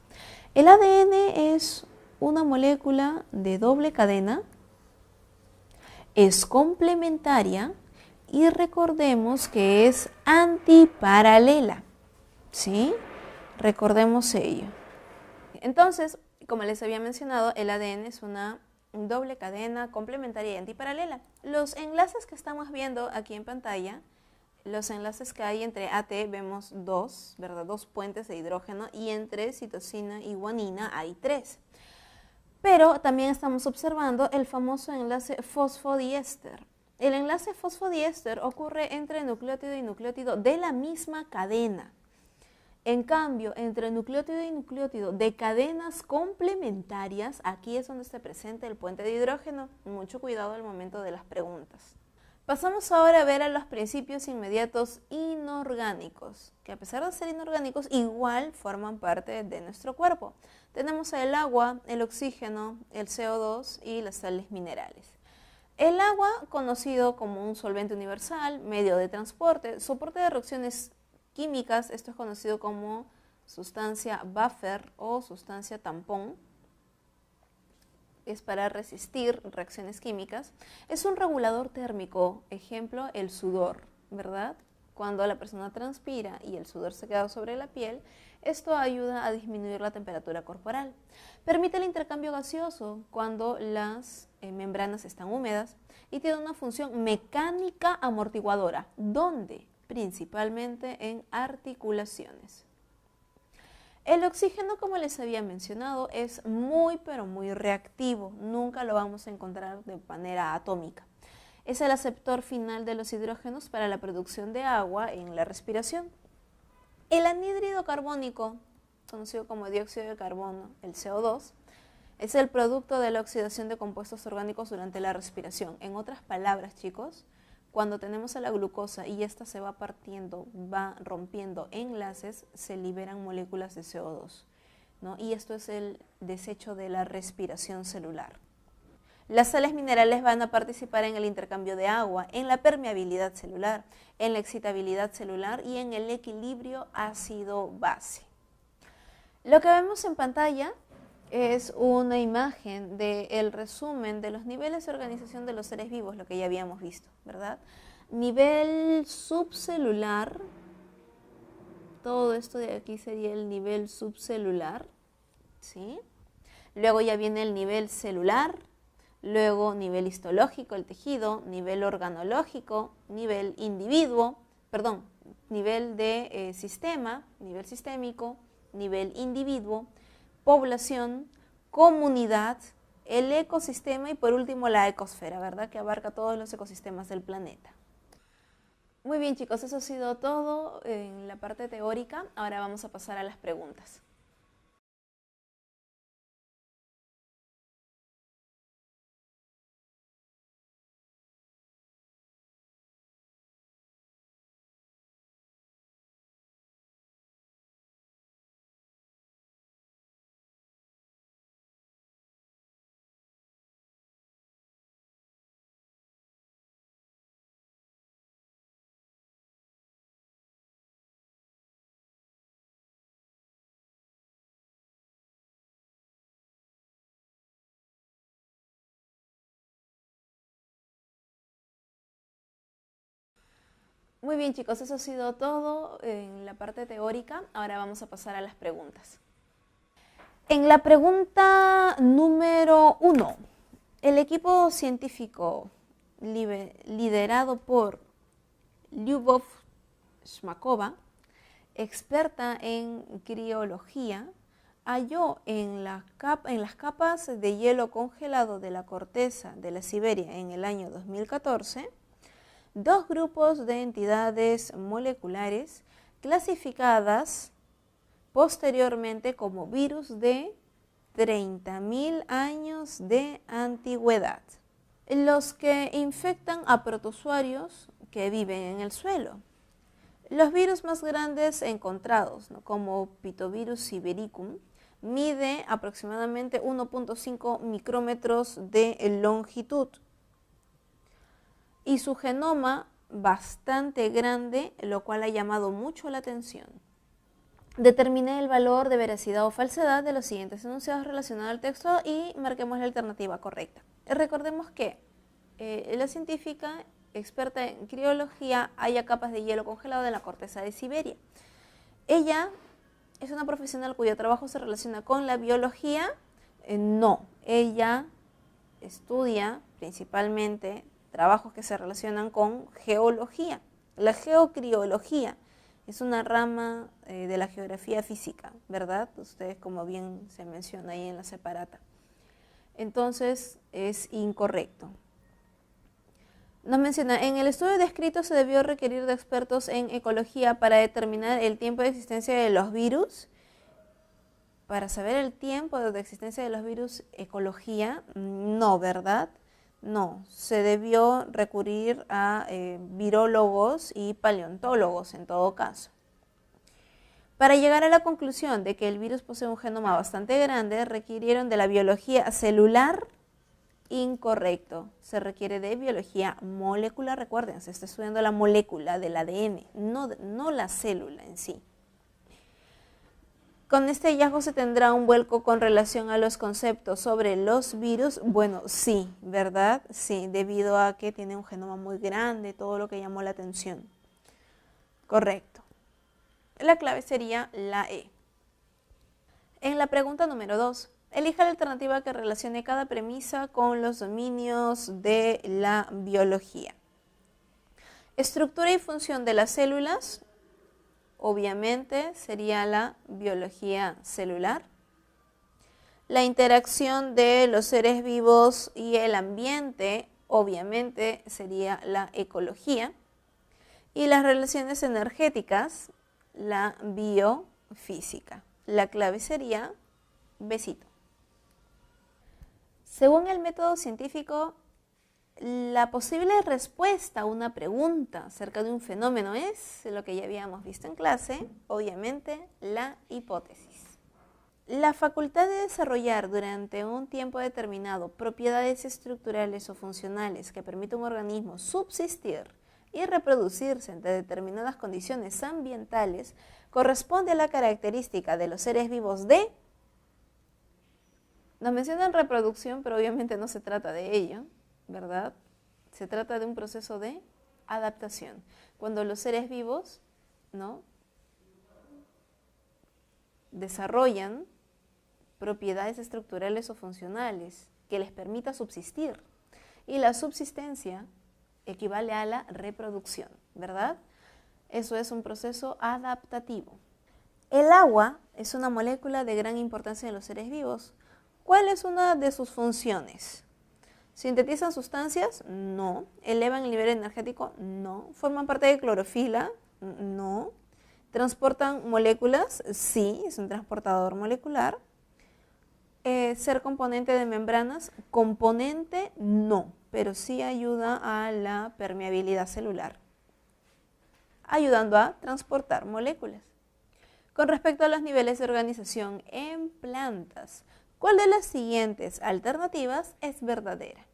el ADN es una molécula de doble cadena, es complementaria y recordemos que es antiparalela, ¿sí? Recordemos ello. Entonces, como les había mencionado, el ADN es una doble cadena complementaria y antiparalela. Los enlaces que estamos viendo aquí en pantalla, los enlaces que hay entre AT, vemos dos, ¿verdad? Dos puentes de hidrógeno, y entre citosina y guanina hay 3. Pero también estamos observando el famoso enlace fosfodiéster. El enlace fosfodiéster ocurre entre nucleótido y nucleótido de la misma cadena. En cambio, entre nucleótido y nucleótido de cadenas complementarias, aquí es donde se presenta el puente de hidrógeno. Mucho cuidado al momento de las preguntas. Pasamos ahora a ver a los principios inmediatos inorgánicos, que a pesar de ser inorgánicos, igual forman parte de nuestro cuerpo. Tenemos el agua, el oxígeno, el CO2 y las sales minerales. El agua, conocido como un solvente universal, medio de transporte, soporte de reacciones químicas, esto es conocido como sustancia buffer o sustancia tampón, es para resistir reacciones químicas. Es un regulador térmico, ejemplo, el sudor, ¿verdad? Cuando la persona transpira y el sudor se queda sobre la piel, esto ayuda a disminuir la temperatura corporal. Permite el intercambio gaseoso cuando las membranas están húmedas y tiene una función mecánica amortiguadora. ¿Dónde? Principalmente en articulaciones. El oxígeno, como les había mencionado, es muy pero muy reactivo, nunca lo vamos a encontrar de manera atómica. Es el aceptor final de los hidrógenos para la producción de agua en la respiración. El anhídrido carbónico, conocido como dióxido de carbono, el CO2, es el producto de la oxidación de compuestos orgánicos durante la respiración. En otras palabras, chicos, cuando tenemos a la glucosa y esta se va partiendo, va rompiendo enlaces, se liberan moléculas de CO2, ¿no? Y esto es el desecho de la respiración celular. Las sales minerales van a participar en el intercambio de agua, en la permeabilidad celular, en la excitabilidad celular y en el equilibrio ácido-base. Lo que vemos en pantalla es una imagen del resumen de los niveles de organización de los seres vivos, lo que ya habíamos visto, ¿verdad? Nivel subcelular, todo esto de aquí sería el nivel subcelular, ¿sí? Luego ya viene el nivel celular, luego nivel histológico, el tejido, nivel organológico, nivel individuo, nivel de sistema, nivel sistémico, nivel individuo, población, comunidad, el ecosistema y por último la ecosfera, ¿verdad? Que abarca todos los ecosistemas del planeta. Muy bien, chicos, eso ha sido todo en la parte teórica. Ahora vamos a pasar a las preguntas. Muy bien, chicos, eso ha sido todo en la parte teórica. Ahora vamos a pasar a las preguntas. En la pregunta número 1, el equipo científico liderado por Lyubov Shmakova, experta en criología, halló en las capas de hielo congelado de la corteza de la Siberia en el año 2014 dos grupos de entidades moleculares clasificadas posteriormente como virus de 30.000 años de antigüedad, los que infectan a protozoarios que viven en el suelo. Los virus más grandes encontrados, ¿no?, como Pitovirus sibericum, Mide aproximadamente 1.5 micrómetros de longitud. Y su genoma bastante grande, lo cual ha llamado mucho la atención. Determine el valor de veracidad o falsedad de los siguientes enunciados relacionados al texto y marquemos la alternativa correcta. Recordemos que la científica experta en criología halla capas de hielo congelado en la corteza de Siberia. Ella es una profesional cuyo trabajo se relaciona con la biología. No, ella estudia principalmente trabajos que se relacionan con geología. La geocriología es una rama de la geografía física, ¿verdad? Ustedes, como bien se menciona ahí en la separata. Entonces, es incorrecto. Nos menciona, en el estudio descrito se debió requerir de expertos en ecología para determinar el tiempo de existencia de los virus. Para saber el tiempo de existencia de los virus, ecología, no, ¿verdad? No, se debió recurrir a virólogos y paleontólogos en todo caso. Para llegar a la conclusión de que el virus posee un genoma bastante grande, requirieron de la biología celular. Incorrecto, se requiere de biología molecular. Recuerden, se está estudiando la molécula del ADN, no la célula en sí. ¿Con este hallazgo se tendrá un vuelco con relación a los conceptos sobre los virus? Bueno, sí, ¿verdad? Sí, debido a que tiene un genoma muy grande, todo lo que llamó la atención. Correcto. La clave sería la E. En la pregunta número 2, elija la alternativa que relacione cada premisa con los dominios de la biología. Estructura y función de las células. Obviamente sería la biología celular. La interacción de los seres vivos y el ambiente, obviamente sería la ecología. Y las relaciones energéticas, la biofísica. La clave sería besito. Según el método científico, la posible respuesta a una pregunta acerca de un fenómeno es lo que ya habíamos visto en clase, obviamente, la hipótesis. La facultad de desarrollar durante un tiempo determinado propiedades estructurales o funcionales que permitan a un organismo subsistir y reproducirse ante determinadas condiciones ambientales corresponde a la característica de los seres vivos de... Nos mencionan reproducción, pero obviamente no se trata de ello, ¿verdad? Se trata de un proceso de adaptación. Cuando los seres vivos, ¿no?, desarrollan propiedades estructurales o funcionales que les permita subsistir. Y la subsistencia equivale a la reproducción, ¿verdad? Eso es un proceso adaptativo. El agua es una molécula de gran importancia en los seres vivos. ¿Cuál es una de sus funciones? ¿Sintetizan sustancias? No. ¿Elevan el nivel energético? No. ¿Forman parte de clorofila? No. ¿Transportan moléculas? Sí, es un transportador molecular. ¿Ser componente de membranas? Componente, no, pero sí ayuda a la permeabilidad celular, ayudando a transportar moléculas. Con respecto a los niveles de organización en plantas, ¿cuál de las siguientes alternativas es verdadera?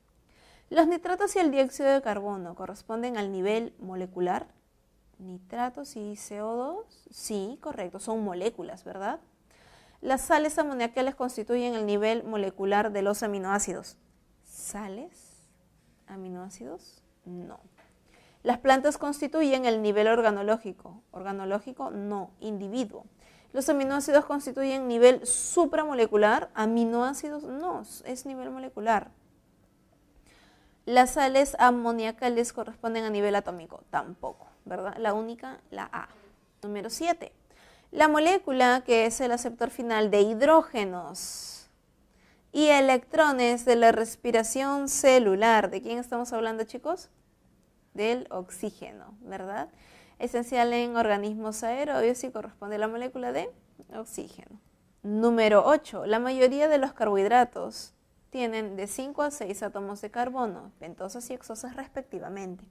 Los nitratos y el dióxido de carbono corresponden al nivel molecular. Nitratos y CO2, sí, correcto, son moléculas, ¿verdad? Las sales amoniacales constituyen el nivel molecular de los aminoácidos. ¿Sales? ¿Aminoácidos? No. Las plantas constituyen el nivel organológico. Organológico, no. Individuo. Los aminoácidos constituyen nivel supramolecular. Aminoácidos, no. Es nivel molecular. Las sales amoniacales corresponden a nivel atómico. Tampoco, ¿verdad? La única, la A. Número 7. La molécula que es el aceptor final de hidrógenos y electrones de la respiración celular. ¿De quién estamos hablando, chicos? Del oxígeno, ¿verdad? Esencial en organismos aerobios y corresponde a la molécula de oxígeno. Número 8. La mayoría de los carbohidratos tienen de 5 a 6 átomos de carbono, pentosas y hexosas respectivamente,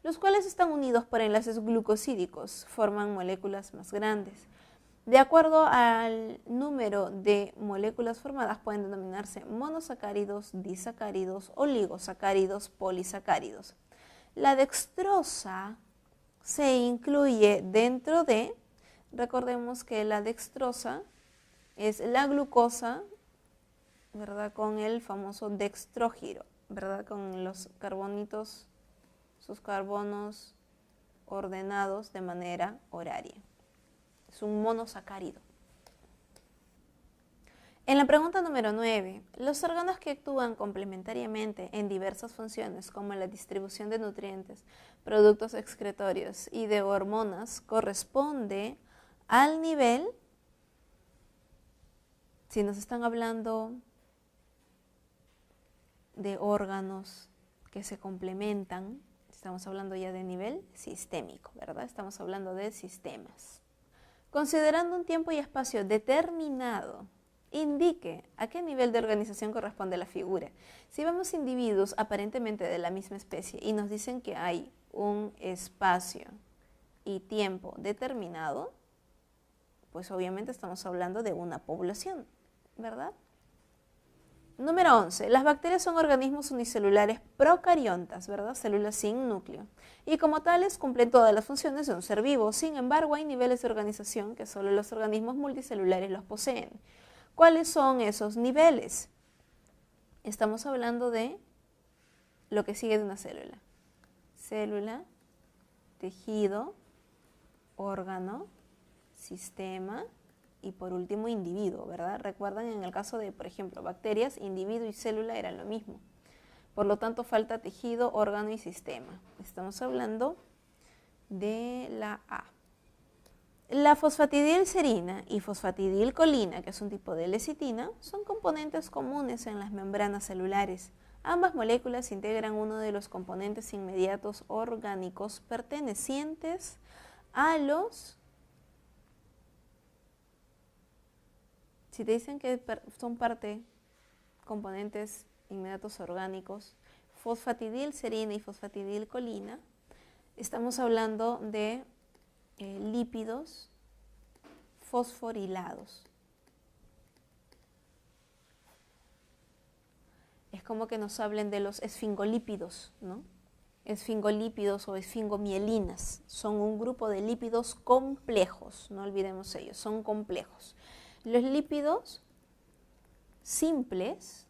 los cuales están unidos por enlaces glucosídicos, forman moléculas más grandes. De acuerdo al número de moléculas formadas pueden denominarse monosacáridos, disacáridos, oligosacáridos, polisacáridos. La dextrosa se incluye dentro de, recordemos que la dextrosa es la glucosa, ¿verdad? Con el famoso dextrógiro, ¿verdad? Con los carbonitos, sus carbonos ordenados de manera horaria. Es un monosacárido. En la pregunta número 9, los órganos que actúan complementariamente en diversas funciones, como la distribución de nutrientes, productos excretorios y de hormonas, corresponde al nivel, si nos están hablando de órganos que se complementan, estamos hablando ya de nivel sistémico, ¿verdad? Estamos hablando de sistemas. Considerando un tiempo y espacio determinado, indique a qué nivel de organización corresponde la figura. Si vemos individuos aparentemente de la misma especie y nos dicen que hay un espacio y tiempo determinado, pues obviamente estamos hablando de una población, ¿verdad? Número 11. Las bacterias son organismos unicelulares procariontas, ¿verdad? Células sin núcleo. Y como tales cumplen todas las funciones de un ser vivo. Sin embargo, hay niveles de organización que solo los organismos multicelulares los poseen. ¿Cuáles son esos niveles? Estamos hablando de lo que sigue de una célula. Célula, tejido, órgano, sistema y por último individuo, ¿verdad? Recuerdan en el caso de, por ejemplo, bacterias, individuo y célula eran lo mismo. Por lo tanto, falta tejido, órgano y sistema. Estamos hablando de la A. La fosfatidilcerina y fosfatidilcolina, que es un tipo de lecitina, son componentes comunes en las membranas celulares. Ambas moléculas integran uno de los componentes inmediatos orgánicos pertenecientes a los... Si te dicen que son componentes inmediatos orgánicos, fosfatidilcerina y fosfatidilcolina, estamos hablando de lípidos fosforilados. Es como que nos hablen de los esfingolípidos, ¿no? Esfingolípidos o esfingomielinas son un grupo de lípidos complejos, no olvidemos ellos, son complejos. Los lípidos simples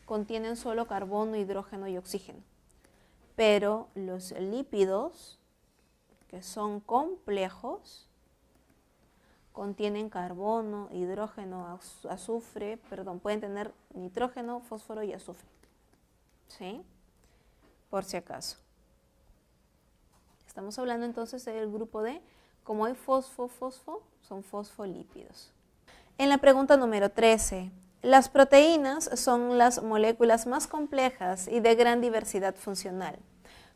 contienen solo carbono, hidrógeno y oxígeno, pero los lípidos que son complejos contienen carbono, hidrógeno, azufre, pueden tener nitrógeno, fósforo y azufre, ¿sí? Por si acaso. Estamos hablando entonces del grupo de, como hay fosfo, son fosfolípidos. En la pregunta número 13, las proteínas son las moléculas más complejas y de gran diversidad funcional.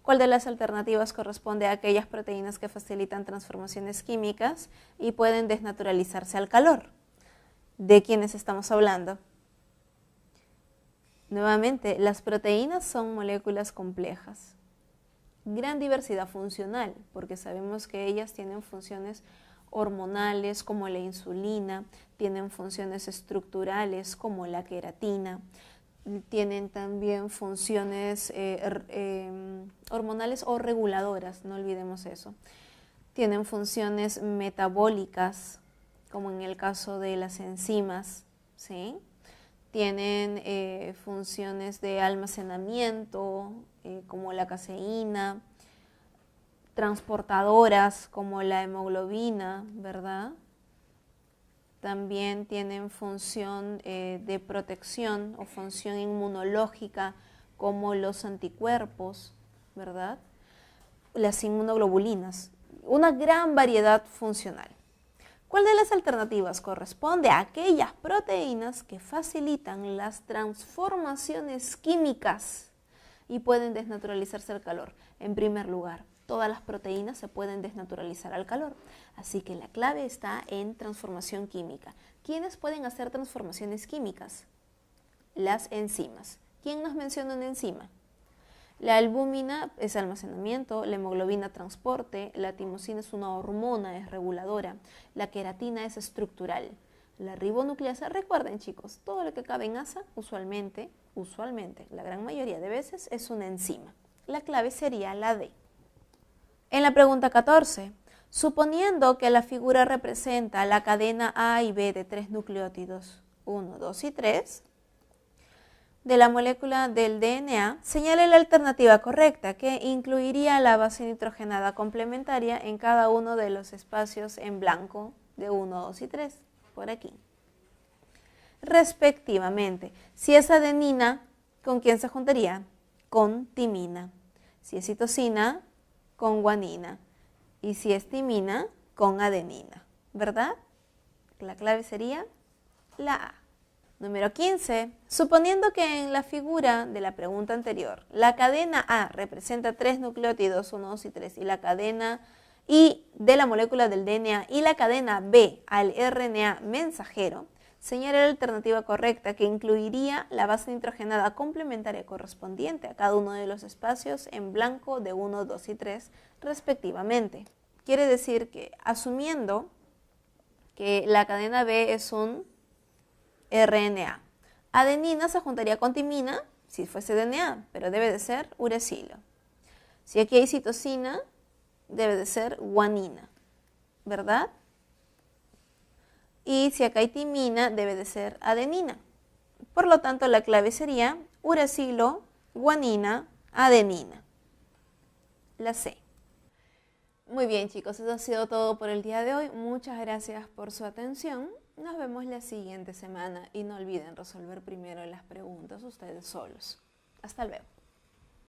¿Cuál de las alternativas corresponde a aquellas proteínas que facilitan transformaciones químicas y pueden desnaturalizarse al calor? ¿De quiénes estamos hablando? Nuevamente, las proteínas son moléculas complejas. Gran diversidad funcional, porque sabemos que ellas tienen funciones hormonales como la insulina, tienen funciones estructurales como la queratina, tienen también funciones hormonales o reguladoras, no olvidemos eso. Tienen funciones metabólicas, como en el caso de las enzimas, ¿sí? Tienen funciones de almacenamiento, como la caseína, transportadoras, como la hemoglobina, ¿verdad? También tienen función de protección o función inmunológica como los anticuerpos, ¿verdad? Las inmunoglobulinas, una gran variedad funcional. ¿Cuál de las alternativas corresponde a aquellas proteínas que facilitan las transformaciones químicas y pueden desnaturalizarse al calor? En primer lugar, todas las proteínas se pueden desnaturalizar al calor. Así que la clave está en transformación química. ¿Quiénes pueden hacer transformaciones químicas? Las enzimas. ¿Quién nos menciona una enzima? La albúmina es almacenamiento, la hemoglobina transporte, la timosina es una hormona, es reguladora, la queratina es estructural. La ribonucleasa, recuerden chicos, todo lo que cabe en asa, usualmente, la gran mayoría de veces es una enzima. La clave sería la D. En la pregunta 14, suponiendo que la figura representa la cadena A y B de 3 nucleótidos, 1, 2 y 3, de la molécula del DNA, señale la alternativa correcta, que incluiría la base nitrogenada complementaria en cada uno de los espacios en blanco de 1, 2 y 3, por aquí. Respectivamente, si es adenina, ¿con quién se juntaría? Con timina. Si es citosina, con guanina. Y si es timina, con adenina. ¿Verdad? La clave sería la A. Número 15. Suponiendo que en la figura de la pregunta anterior, la cadena A representa 3 nucleótidos, 1, 2 y 3, y la cadena I de la molécula del DNA y la cadena B al RNA mensajero, señale la alternativa correcta, que incluiría la base nitrogenada complementaria correspondiente a cada uno de los espacios en blanco de 1, 2 y 3, respectivamente. Quiere decir que, asumiendo que la cadena B es un RNA, adenina se juntaría con timina si fuese DNA, pero debe de ser uracilo. Si aquí hay citosina, debe de ser guanina, ¿verdad? Y si acá hay timina, debe de ser adenina. Por lo tanto, la clave sería uracilo, guanina, adenina. La C. Muy bien chicos, eso ha sido todo por el día de hoy. Muchas gracias por su atención. Nos vemos la siguiente semana y no olviden resolver primero las preguntas ustedes solos. Hasta luego.